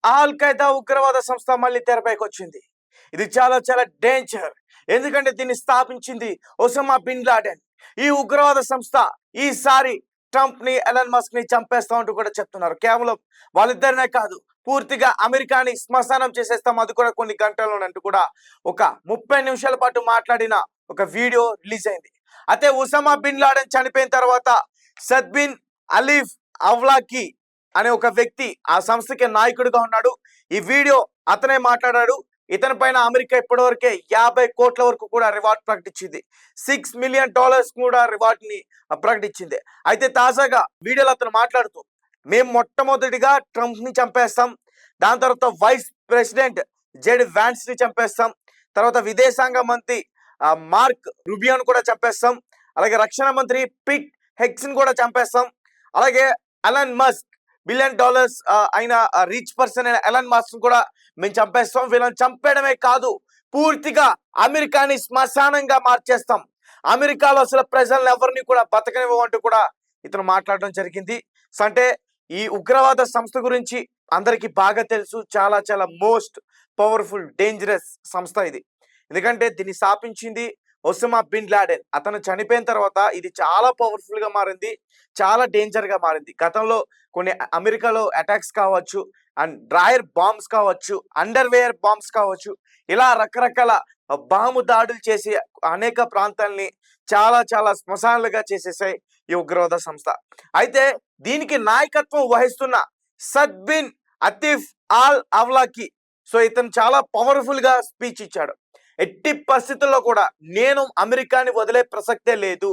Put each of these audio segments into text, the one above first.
All Qaeda ఉగ్రవాద సంస్థ మళ్ళీ తెరపైకి వచ్చింది. ఇది చాలా చాలా డేంజర్. ఎందుకంటే దీన్ని స్థాపించింది ఒసామా బిన్ లాడెన్. ఈ ఉగ్రవాద సంస్థ ఈసారి ట్రంప్ ని, ఎలన్ మస్క్ ని చంపేస్తా అంటూ కూడా చెప్తున్నారు. కేవలం వాళ్ళిద్దరినే కాదు, పూర్తిగా అమెరికాని శ్మశానం చేసేస్తాం, అది కూడా కొన్ని గంటల్లోనంటూ కూడా ఒక 30 నిమిషాల పాటు మాట్లాడిన ఒక వీడియో రిలీజ్ అయింది. అయితే ఒసామా బిన్ లాడెన్ చనిపోయిన తర్వాత సద్బిన్ అలీఫ్ అవ్లాకి అనే ఒక వ్యక్తి ఆ సంస్థకి నాయకుడిగా ఉన్నాడు. ఈ వీడియో అతనే మాట్లాడాడు. ఇతని పైన అమెరికా ఇప్పటివరకే 50 కోట్ల వరకు కూడా రివార్డ్ ప్రకటించింది. $6 మిలియన్ కూడా రివార్డ్ ని ప్రకటించింది. అయితే తాజాగా వీడియోలో అతను మాట్లాడుతూ, మేము మొట్టమొదటిగా ట్రంప్ ని చంపేస్తాం, దాని తర్వాత వైస్ ప్రెసిడెంట్ జెడ్ వ్యాన్స్ ని చంపేస్తాం, తర్వాత విదేశాంగ మంత్రి మార్క్ రుబియోను కూడా చంపేస్తాం, అలాగే రక్షణ మంత్రి పిట్ హెగ్స్ ని కూడా చంపేస్తాం, అలాగే ఎలన్ మస్క్ $1 బిలియన్ అయిన రిచ్ పర్సన్ అయిన ఎలన్ మస్క్ కూడా మేము చంపేస్తాం. వీళ్ళని చంపేయడమే కాదు, పూర్తిగా అమెరికాని శ్మశానంగా మార్చేస్తాం, అమెరికాలో అసలు ప్రజలను ఎవరిని కూడా బతకనివ్వమంటూ కూడా ఇతను మాట్లాడడం జరిగింది. అంటే ఈ ఉగ్రవాద సంస్థ గురించి అందరికీ బాగా తెలుసు. చాలా చాలా మోస్ట్ పవర్ఫుల్ డేంజరస్ సంస్థ ఇది. ఎందుకంటే దీన్ని స్థాపించింది ఒసామా బిన్ లాడెన్. అతను చనిపోయిన తర్వాత ఇది చాలా పవర్ఫుల్ గా మారింది, చాలా డేంజర్ గా మారింది. గతంలో కొన్ని అమెరికాలో అటాక్స్ కావచ్చు, అండ్ డ్రాయర్ బాంబ్స్ కావచ్చు, అండర్వేర్ బాంబ్స్ కావచ్చు, ఇలా రకరకాల బాంబు దాడులు చేసి అనేక ప్రాంతాలని చాలా చాలా శ్మశానాలుగా చేసేసాయి ఈ ఉగ్రవాద సంస్థ. అయితే దీనికి నాయకత్వం వహిస్తున్న సద్బిన్ అతీఫ్ ఆల్ అవ్లాకి, సో ఇతను చాలా పవర్ఫుల్ గా స్పీచ్ ఇచ్చాడు. ఎట్టి పరిస్థితుల్లో కూడా నేను అమెరికాని వదిలే ప్రసక్తే లేదు.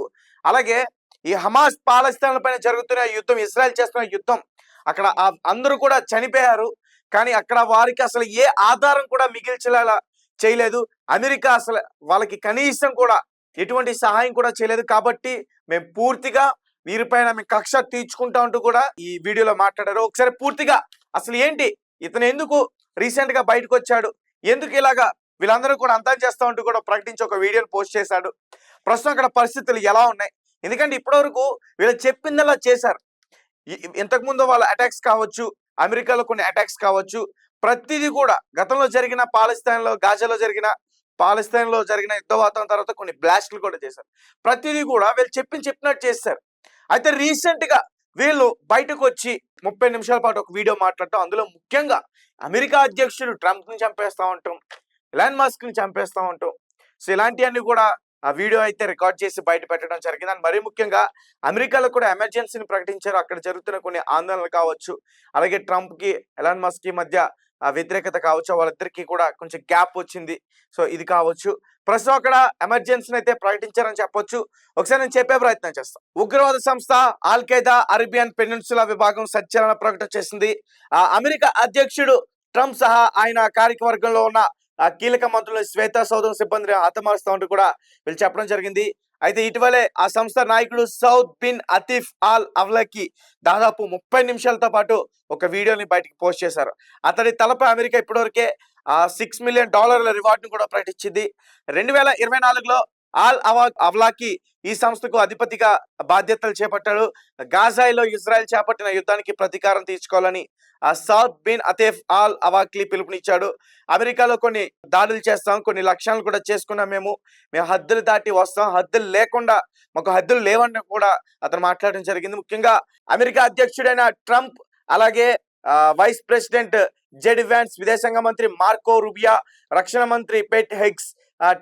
అలాగే ఈ హమాస్ పాలస్తీనా పైన జరుగుతున్న యుద్ధం, ఇజ్రాయెల్ చేస్తున్న యుద్ధం, అక్కడ అందరూ కూడా చనిపోయారు, కానీ అక్కడ వారికి అసలు ఏ ఆధారం కూడా మిగిల్చేలా చేయలేదు. అమెరికా అసలు వాళ్ళకి కనీసం కూడా ఎటువంటి సహాయం కూడా చేయలేదు. కాబట్టి మేము పూర్తిగా వీరిపైన మేము కక్ష తీర్చుకుంటా అంటూ కూడా ఈ వీడియోలో మాట్లాడారు. ఒకసారి పూర్తిగా అసలు ఏంటి, ఇతను ఎందుకు రీసెంట్ గా బయటకు వచ్చాడు, ఎందుకు ఇలాగా వీళ్ళందరూ కూడా అంతం చేస్తా ఉంటూ కూడా ప్రకటించి ఒక వీడియోని పోస్ట్ చేశాడు, ప్రస్తుతం అక్కడ పరిస్థితులు ఎలా ఉన్నాయి, ఎందుకంటే ఇప్పటివరకు వీళ్ళు చెప్పిందలా చేశారు. ఇంతకుముందు వాళ్ళ అటాక్స్ కావచ్చు, అమెరికాలో కొన్ని అటాక్స్ కావచ్చు, ప్రతిదీ కూడా గతంలో జరిగిన గాజాలో జరిగిన యుద్ధ వాతావరణం తర్వాత కొన్ని బ్లాస్ట్లు కూడా చేశారు. ప్రతిదీ కూడా వీళ్ళు చెప్పినట్టు చేశారు. అయితే రీసెంట్ గా వీళ్ళు బయటకు వచ్చి 30 నిమిషాల పాటు ఒక వీడియో మాట్లాడటం, అందులో ముఖ్యంగా అమెరికా అధ్యక్షుడు ట్రంప్ ని చంపేస్తా ఉంటాం, ఎలాన్ మస్క్ ని చంపేస్తా ఉంటాం, సో ఇలాంటివన్నీ కూడా ఆ వీడియో అయితే రికార్డ్ చేసి బయట పెట్టడం జరిగింది. అండ్ మరీ ముఖ్యంగా అమెరికాలో కూడా ఎమర్జెన్సీని ప్రకటించారు. అక్కడ జరుగుతున్న కొన్ని ఆందోళనలు కావచ్చు, అలాగే ట్రంప్ కి ఎలాన్ మస్క్ కి మధ్య వ్యతిరేకత కావచ్చు, వాళ్ళిద్దరికి కూడా కొంచెం గ్యాప్ వచ్చింది, సో ఇది కావచ్చు. ప్రస్తుతం అక్కడ ఎమర్జెన్సీని అయితే ప్రకటించారని చెప్పొచ్చు. ఒకసారి నేను చెప్పే ప్రయత్నం చేస్తాను. ఉగ్రవాద సంస్థ ఆల్ ఖైదా అరేబియన్ పెనిన్సులా విభాగం సంచలన ప్రకటన చేసింది. అమెరికా అధ్యక్షుడు ట్రంప్ సహా ఆయన కార్యవర్గంలో ఉన్న కీలక మంత్రులు శ్వేతా సౌధం సిబ్బందిని హతమారుస్తా ఉంటూ కూడా వీళ్ళు చెప్పడం జరిగింది. అయితే ఇటీవలే ఆ సంస్థ నాయకుడు సౌద్ బిన్ అతీఫ్ ఆల్ అవ్లాకి దాదాపు 30 నిమిషాలతో పాటు ఒక వీడియోని బయటకు పోస్ట్ చేశారు. అతడి తలపై అమెరికా ఇప్పటివరకే $6 మిలియన్ రివార్డ్ ను కూడా ప్రకటించింది. 2024లో ఆల్ అవ్లాకి ఈ సంస్థకు అధిపతిగా బాధ్యతలు చేపట్టాడు. గాజాలో ఇజ్రాయెల్ చేపట్టిన యుద్ధానికి ప్రతీకారం తీర్చుకోవాలని సౌద్ బిన్ అతీఫ్ ఆల్ అవ్లాకి పిలుపునిచ్చాడు. అమెరికాలో కొన్ని దాడులు చేస్తాం, కొన్ని లక్ష్యాలను కూడా చేసుకున్నాం, మేము హద్దులు దాటి వస్తాం, హద్దులు లేకుండా మాకు హద్దులు లేవని కూడా అతను మాట్లాడడం జరిగింది. ముఖ్యంగా అమెరికా అధ్యక్షుడైన ట్రంప్, అలాగే వైస్ ప్రెసిడెంట్ జెడ్ వ్యాన్స్, విదేశాంగ మంత్రి మార్కో రుబియా, రక్షణ మంత్రి Pete Hegseth,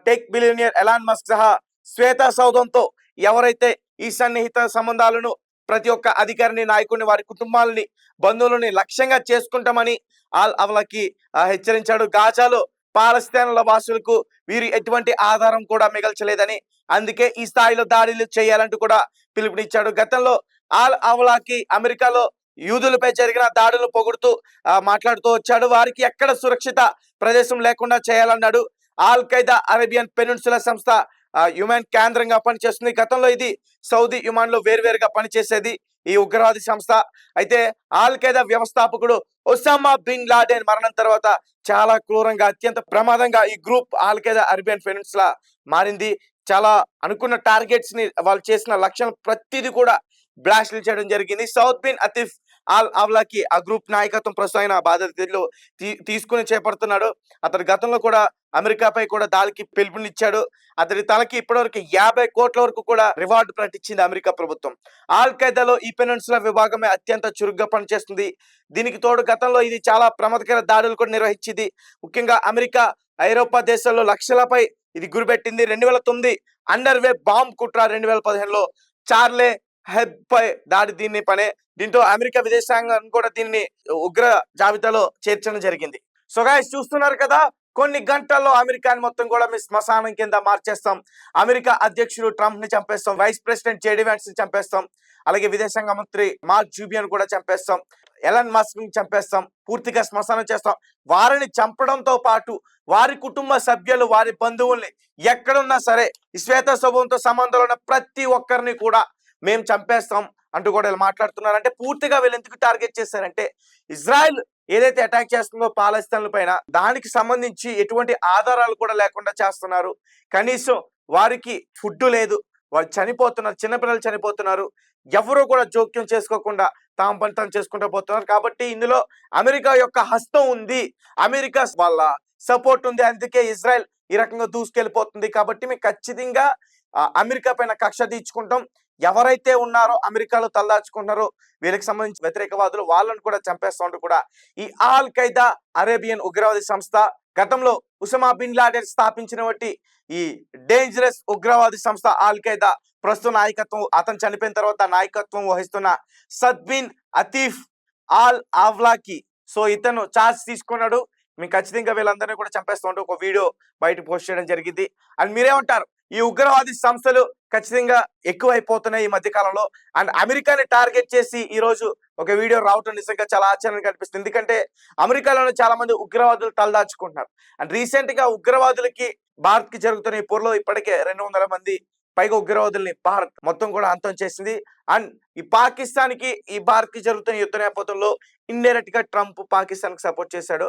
tech billionaire Elon Musk సహా శ్వేతా సౌధంతో ఎవరైతే ఈ సన్నిహిత సంబంధాలను ప్రతి ఒక్క అధికారిని, నాయకుడిని, వారి కుటుంబాలని, బంధువులని లక్ష్యంగా చేసుకుంటామని ఆల్ అవ్లాకి హెచ్చరించాడు. గాజాలో పాలస్తీనాల వాసులకు వీరు ఎటువంటి ఆధారం కూడా మిగల్చలేదని, అందుకే ఈ స్థాయిలో దాడులు చేయాలంటూ కూడా పిలుపునిచ్చాడు. గతంలో ఆల్ అవ్లాకి అమెరికాలో యూదులపై జరిగిన దాడులను పొగుడుతూ మాట్లాడుతూ వచ్చాడు. వారికి ఎక్కడ సురక్షిత ప్రదేశం లేకుండా చేయాలన్నాడు. ఆల్ ఖైదా అరేబియన్ పెనిన్సులా సంస్థ యుమాన్ కేంద్రంగా పనిచేస్తుంది. గతంలో ఇది సౌదీ యుమాన్ లో వేరువేరుగా పనిచేసేది ఈ ఉగ్రవాది సంస్థ. అయితే ఆల్ ఖైదా వ్యవస్థాపకుడు ఒసామా బిన్ లాడెన్ మరణం తర్వాత చాలా క్రూరంగా, అత్యంత ప్రమాదంగా ఈ group all Qaeda Arabian peninsula మారింది. చాలా అనుకున్న టార్గెట్స్ ని, వాళ్ళు చేసిన లక్ష్యం ప్రతిదీ కూడా బ్లాస్ట్లు చేయడం జరిగింది. సౌద్ బిన్ అతీఫ్ ఆల్ అవలాకి ఆ గ్రూప్ నాయకత్వం ప్రస్తుతం ఆయన బాధ్యతలు తీసుకుని చేపడుతున్నాడు. అతడు గతంలో కూడా అమెరికాపై కూడా దాడికి పిలుపునిచ్చాడు. అతడి తలకి ఇప్పటివరకు 50 కోట్ల వరకు కూడా రివార్డు ప్రకటించింది అమెరికా ప్రభుత్వం. ఆల్ ఖైదాలో ఈ పెనిన్సులా విభాగమే అత్యంత చురుగ్గా పనిచేస్తుంది. దీనికి తోడు గతంలో ఇది చాలా ప్రమాదకర దాడులు కూడా నిర్వహించింది. ముఖ్యంగా అమెరికా, ఐరోపా దేశాల్లో లక్షలపై ఇది గురిపెట్టింది. 2009 అండర్వే బాంబ్ కుట్ర, 2015లో చార్లే హెబ్పై దాడి దీన్ని పనే. దీంతో అమెరికా విదేశాంగం కూడా దీన్ని ఉగ్ర జాబితాలో చేర్చడం జరిగింది. సో గైస్ చూస్తున్నారు కదా, కొన్ని గంటల్లో అమెరికాని మొత్తం కూడా మీ శ్మశానం కింద మార్చేస్తాం. అమెరికా అధ్యక్షుడు ట్రంప్ ని చంపేస్తాం, వైస్ ప్రెసిడెంట్ జేడీ వ్యాన్స్ ని చంపేస్తాం, అలాగే విదేశాంగ మంత్రి మార్క్ జూబియన్ కూడా చంపేస్తాం, ఎలన్ మస్క్ ని చంపేస్తాం, పూర్తిగా శ్మశానం చేస్తాం. వారిని చంపడంతో పాటు వారి కుటుంబ సభ్యులు, వారి బంధువుల్ని ఎక్కడున్నా సరే ఈ శ్వేత శుభంతో సంబంధంలో ఉన్న ప్రతి ఒక్కరిని కూడా మేము చంపేస్తాం అంటూ కూడా ఇలా మాట్లాడుతున్నారు. అంటే పూర్తిగా వీళ్ళు ఎందుకు టార్గెట్ చేశారంటే, ఇజ్రాయెల్ ఏదైతే అటాక్ చేస్తుందో పాలస్తీన్ల పైన, దానికి సంబంధించి ఎటువంటి ఆధారాలు కూడా లేకుండా చేస్తున్నారు. కనీసం వారికి ఫుడ్ లేదు, వాళ్ళు చనిపోతున్నారు, చిన్నపిల్లలు చనిపోతున్నారు. ఎవరు కూడా జోక్యం చేసుకోకుండా తాము పని తాము చేసుకుంటూ పోతున్నారు. కాబట్టి ఇందులో అమెరికా యొక్క హస్తం ఉంది, అమెరికా వాళ్ళ సపోర్ట్ ఉంది. అందుకే ఇజ్రాయెల్ ఈ రకంగా దూసుకెళ్ళిపోతుంది. కాబట్టి మేము ఖచ్చితంగా అమెరికా పైన కక్ష తీర్చుకుంటాం. ఎవరైతే ఉన్నారో అమెరికాలో తలదాచుకుంటున్నారో వీళ్ళకి సంబంధించి వ్యతిరేకవాదులు, వాళ్ళని కూడా చంపేస్తూ కూడా ఈ ఆల్ ఖైదా అరేబియన్ ఉగ్రవాది సంస్థ, గతంలో ఉసమా బిన్ లాడెన్ స్థాపించినటువంటి ఈ డేంజరస్ ఉగ్రవాది సంస్థ ఆల్ ఖైదా ప్రస్తుత నాయకత్వం, అతను చనిపోయిన తర్వాత నాయకత్వం వహిస్తున్న సద్బిన్ అతీఫ్ ఆల్ ఆవ్లాకి, సో ఇతను చార్జ్ తీసుకున్నాడు. మేము ఖచ్చితంగా వీళ్ళందరినీ కూడా చంపేస్తూ ఒక వీడియో బయట పోస్ట్ చేయడం జరిగింది. అండ్ మీరేమంటారు? ఈ ఉగ్రవాది సంస్థలు ఖచ్చితంగా ఎక్కువైపోతున్నాయి ఈ మధ్య కాలంలో. అండ్ అమెరికాని టార్గెట్ చేసి ఈ రోజు ఒక వీడియో రావటం నిజంగా చాలా ఆశ్చర్యం కనిపిస్తుంది. ఎందుకంటే అమెరికాలోనే చాలా మంది ఉగ్రవాదులు తలదాచుకుంటున్నారు. అండ్ రీసెంట్ గా ఉగ్రవాదులకి భారత్ కి జరుగుతున్న ఈ పోరులో ఇప్పటికే 200 మంది పైగా ఉగ్రవాదుల్ని భారత్ మొత్తం కూడా అంతం చేసింది. అండ్ ఈ పాకిస్తాన్ కి ఈ భారత్ కి జరుగుతున్న యుద్ధ నేపథ్యంలో ఇండైరెక్ట్ గా ట్రంప్ పాకిస్తాన్ కి సపోర్ట్ చేశాడు.